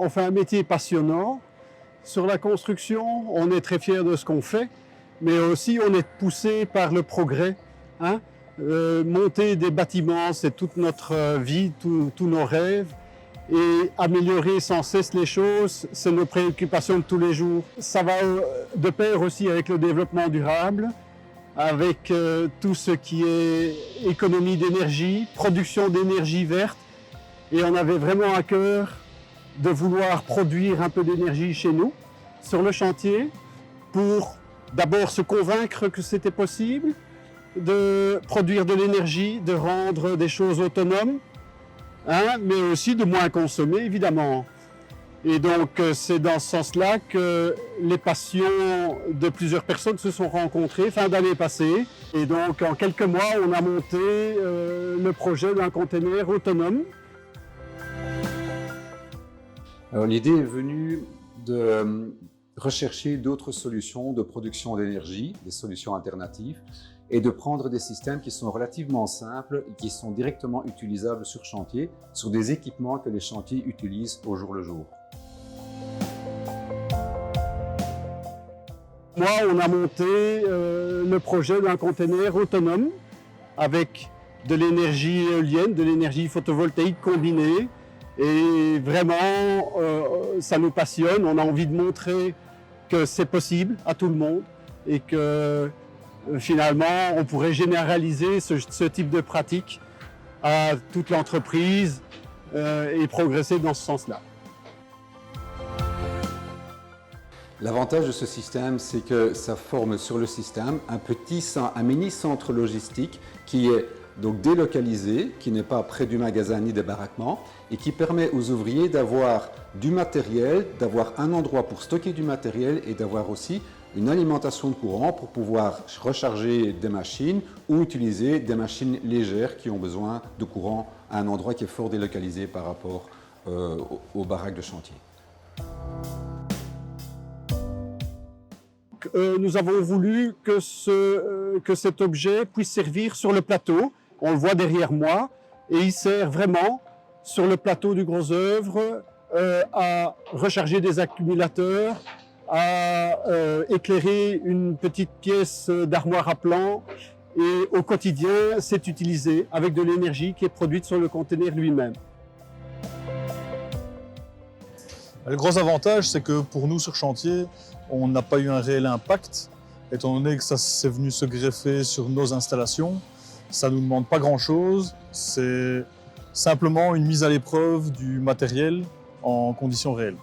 on fait un métier passionnant. Sur la construction, on est très fiers de ce qu'on fait, mais aussi on est poussé par le progrès. Hein. Monter des bâtiments, c'est toute notre vie, tous nos rêves. Et améliorer sans cesse les choses, c'est nos préoccupations de tous les jours. Ça va de pair aussi avec le développement durable, avec tout ce qui est économie d'énergie, production d'énergie verte. Et on avait vraiment à cœur de vouloir produire un peu d'énergie chez nous, sur le chantier, pour d'abord se convaincre que c'était possible, de produire de l'énergie, de rendre des choses autonomes, hein, mais aussi de moins consommer, évidemment. Et donc, c'est dans ce sens-là que les passions de plusieurs personnes se sont rencontrées fin d'année passée. Et donc, en quelques mois, on a monté le projet d'un container autonome. Alors, l'idée est venue de rechercher d'autres solutions de production d'énergie, des solutions alternatives, et de prendre des systèmes qui sont relativement simples et qui sont directement utilisables sur chantier, sur des équipements que les chantiers utilisent au jour le jour. Moi, on a monté le projet d'un container autonome avec de l'énergie éolienne, de l'énergie photovoltaïque combinée. Et vraiment, ça nous passionne. On a envie de montrer que c'est possible à tout le monde et que finalement, on pourrait généraliser ce type de pratique à toute l'entreprise et progresser dans ce sens-là. L'avantage de ce système, c'est que ça forme sur le système un mini centre logistique qui est donc délocalisé, qui n'est pas près du magasin ni des baraquements et qui permet aux ouvriers d'avoir du matériel, d'avoir un endroit pour stocker du matériel et d'avoir aussi une alimentation de courant pour pouvoir recharger des machines ou utiliser des machines légères qui ont besoin de courant à un endroit qui est fort délocalisé par rapport aux baraques de chantier. Nous avons voulu que cet objet puisse servir sur le plateau. On le voit derrière moi et il sert vraiment sur le plateau du gros œuvre à recharger des accumulateurs, à éclairer une petite pièce d'armoire à plan et au quotidien, c'est utilisé avec de l'énergie qui est produite sur le conteneur lui-même. Le gros avantage, c'est que pour nous sur chantier, on n'a pas eu un réel impact, étant donné que ça s'est venu se greffer sur nos installations. Ça ne nous demande pas grand-chose, c'est simplement une mise à l'épreuve du matériel en conditions réelles.